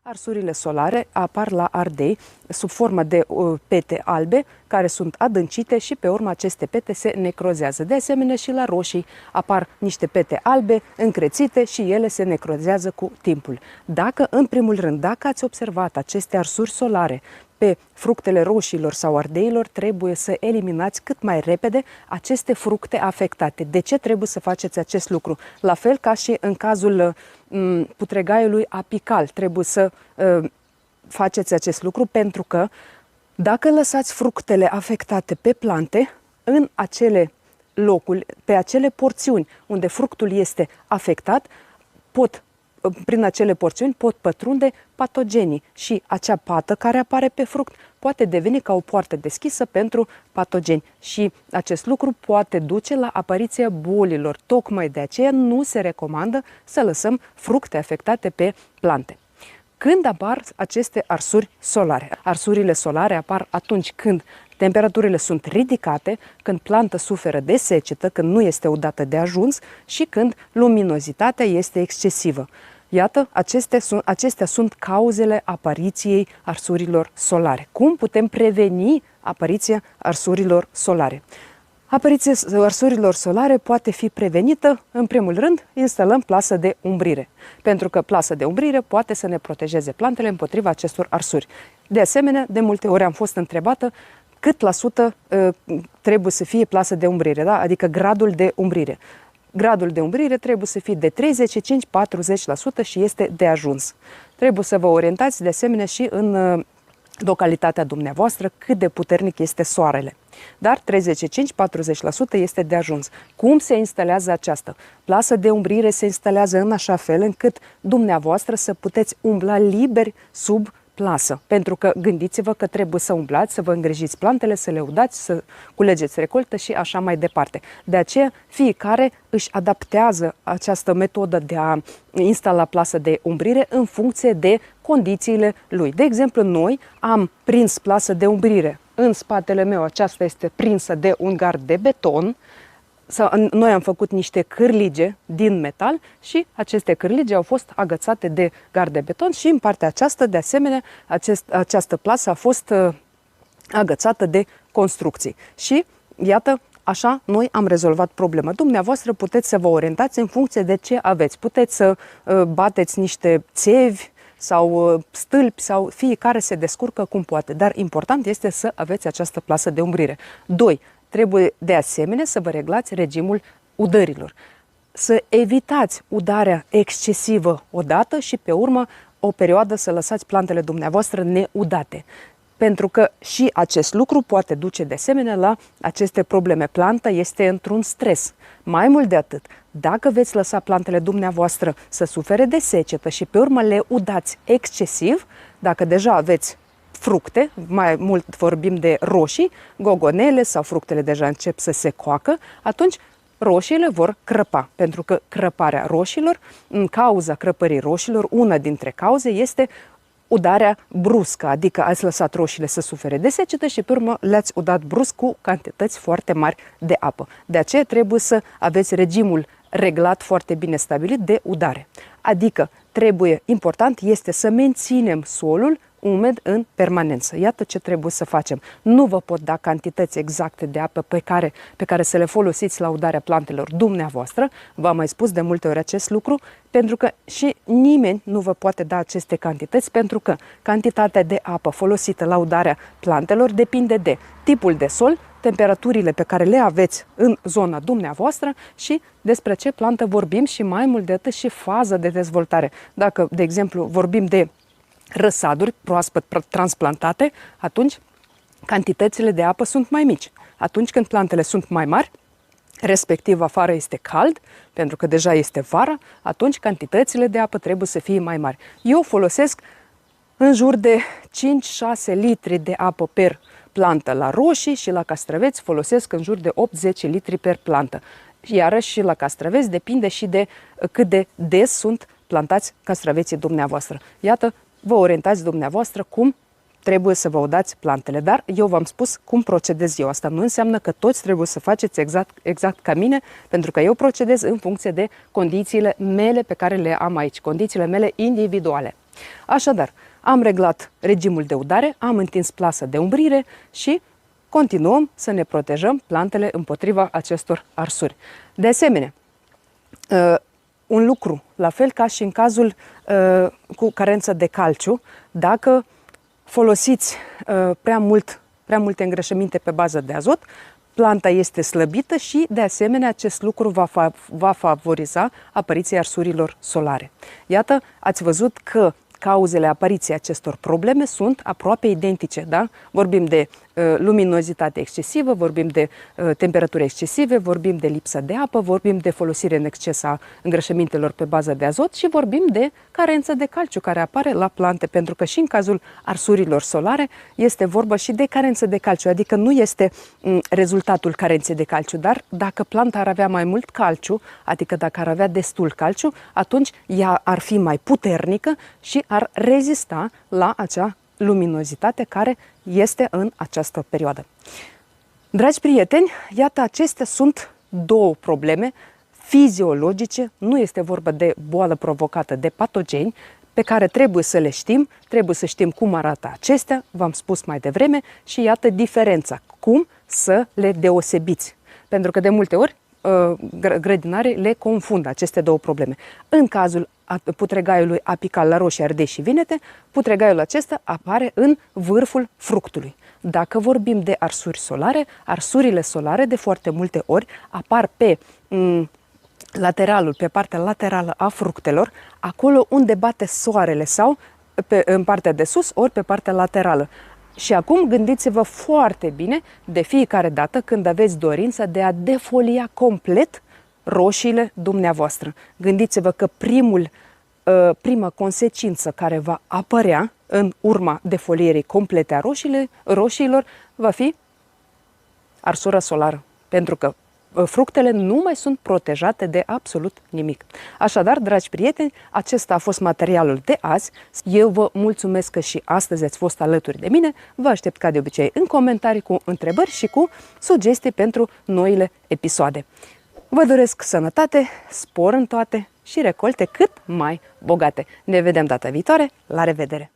Arsurile solare apar la ardei sub formă de pete albe care sunt adâncite și pe urmă aceste pete se necrozează. De asemenea și la roșii apar niște pete albe încrețite și ele se necrozează cu timpul. Dacă, în primul rând, dacă ați observat aceste arsuri solare pe fructele roșiilor sau ardeilor, trebuie să eliminați cât mai repede aceste fructe afectate. De ce trebuie să faceți acest lucru? La fel ca și în cazul putregaiului apical, trebuie să faceți acest lucru pentru că dacă lăsați fructele afectate pe plante, în acele locuri, pe acele porțiuni unde fructul este afectat, prin acele porțiuni pot pătrunde patogenii și acea pată care apare pe fruct poate deveni ca o poartă deschisă pentru patogeni și acest lucru poate duce la apariția bolilor. Tocmai de aceea nu se recomandă să lăsăm fructe afectate pe plante. Când apar aceste arsuri solare? Arsurile solare apar atunci când temperaturile sunt ridicate, când planta suferă de secetă, când nu este udată de ajuns și când luminozitatea este excesivă. Iată, acestea sunt cauzele apariției arsurilor solare. Cum putem preveni apariția arsurilor solare? Apariția arsurilor solare poate fi prevenită, în primul rând, instalăm plasă de umbrire, pentru că plasa de umbrire poate să ne protejeze plantele împotriva acestor arsuri. De asemenea, de multe ori am fost întrebată cât la sută trebuie să fie plasa de umbrire, da? Adică gradul de umbrire. Gradul de umbrire trebuie să fie de 35-40% și este de ajuns. Trebuie să vă orientați de asemenea și în localitatea dumneavoastră cât de puternic este soarele. Dar 35-40% este de ajuns. Cum se instalează această plasă de umbrire? Se instalează în așa fel încât dumneavoastră să puteți umbla liberi sub plasă. Pentru că gândiți-vă că trebuie să umblați, să vă îngrijiți plantele, să le udați, să culegeți recoltă și așa mai departe. De aceea fiecare își adaptează această metodă de a instala plasă de umbrire în funcție de condițiile lui. De exemplu, noi am prins plasă de umbrire. În spatele meu aceasta este prinsă de un gard de beton. Noi am făcut niște cârlige din metal și aceste cârlige au fost agățate de gard de beton și în partea aceasta, de asemenea, această plasă a fost agățată de construcții. Și iată, așa noi am rezolvat problema. Dumneavoastră puteți să vă orientați în funcție de ce aveți. Puteți să bateți niște țevi sau stâlpi sau fiecare se descurcă cum poate, dar important este să aveți această plasă de umbrire. 2. Trebuie de asemenea să vă reglați regimul udărilor. Să evitați udarea excesivă odată și pe urmă o perioadă să lăsați plantele dumneavoastră neudate. Pentru că și acest lucru poate duce de asemenea la aceste probleme. Planta este într-un stres. Mai mult de atât, dacă veți lăsa plantele dumneavoastră să sufere de secetă și pe urmă le udați excesiv, dacă deja aveți fructe, mai mult vorbim de roșii, gogonele sau fructele deja încep să se coacă, atunci roșiile vor crăpa, pentru că crăparea roșilor, în cauza crăpării roșilor, una dintre cauze este udarea bruscă, adică ați lăsat roșiile să sufere de secetă și pe urmă le-ați udat brusc cu cantități foarte mari de apă. De aceea trebuie să aveți regimul reglat foarte bine stabilit de udare. Adică important este să menținem solul umed în permanență. Iată ce trebuie să facem. Nu vă pot da cantități exacte de apă pe care să le folosiți la udarea plantelor dumneavoastră. V-am mai spus de multe ori acest lucru, pentru că și nimeni nu vă poate da aceste cantități, pentru că cantitatea de apă folosită la udarea plantelor depinde de tipul de sol, temperaturile pe care le aveți în zona dumneavoastră și despre ce plantă vorbim și mai mult de atât și faza de dezvoltare. Dacă, de exemplu, vorbim de răsaduri proaspăt transplantate, atunci cantitățile de apă sunt mai mici. Atunci când plantele sunt mai mari, respectiv afară este cald, pentru că deja este vara, atunci cantitățile de apă trebuie să fie mai mari. Eu folosesc în jur de 5-6 litri de apă per plantă la roșii și la castraveți folosesc în jur de 8-10 litri per plantă. Iarăși și la castraveți depinde și de cât de des sunt plantați castraveții dumneavoastră. Iată, vă orientați dumneavoastră cum trebuie să vă udați plantele. Dar eu v-am spus cum procedez eu. Asta nu înseamnă că toți trebuie să faceți exact ca mine, pentru că eu procedez în funcție de condițiile mele pe care le am aici, condițiile mele individuale. Așadar, am reglat regimul de udare, am întins plasa de umbrire și continuăm să ne protejăm plantele împotriva acestor arsuri. De asemenea, un lucru, la fel ca și în cazul cu carență de calciu, dacă folosiți prea multe îngrășăminte pe bază de azot, planta este slăbită și, de asemenea, acest lucru va favoriza apariția arsurilor solare. Iată, ați văzut că cauzele apariției acestor probleme sunt aproape identice, da? Vorbim de luminozitate excesivă, vorbim de temperaturi excesive, vorbim de lipsă de apă, vorbim de folosire în exces a îngrășămintelor pe bază de azot și vorbim de carență de calciu care apare la plante, pentru că și în cazul arsurilor solare este vorba și de carență de calciu, adică nu este rezultatul carenței de calciu, dar dacă planta ar avea mai mult calciu, adică dacă ar avea destul calciu, atunci ea ar fi mai puternică și ar rezista la acea luminozitate care este în această perioadă. Dragi prieteni, iată, acestea sunt două probleme fiziologice, nu este vorba de boală provocată de patogeni, pe care trebuie să le știm, trebuie să știm cum arată acestea, v-am spus mai devreme, și iată diferența, cum să le deosebiți. Pentru că de multe ori grădinarii le confundă aceste două probleme. În cazul putregaiului apical la roșii, ardei și vinete, putregaiul acesta apare în vârful fructului. Dacă vorbim de arsuri solare, arsurile solare de foarte multe ori apar pe pe partea laterală a fructelor, acolo unde bate soarele sau în partea de sus, ori pe partea laterală. Și acum gândiți-vă foarte bine de fiecare dată când aveți dorința de a defolia complet roșiile dumneavoastră. Gândiți-vă că prima consecință care va apărea în urma defolierii complete a roșiilor va fi arsura solară, pentru că fructele nu mai sunt protejate de absolut nimic. Așadar, dragi prieteni, acesta a fost materialul de azi. Eu vă mulțumesc că și astăzi ați fost alături de mine. Vă aștept ca de obicei în comentarii cu întrebări și cu sugestii pentru noile episoade. Vă doresc sănătate, spor în toate și recolte cât mai bogate. Ne vedem data viitoare. La revedere!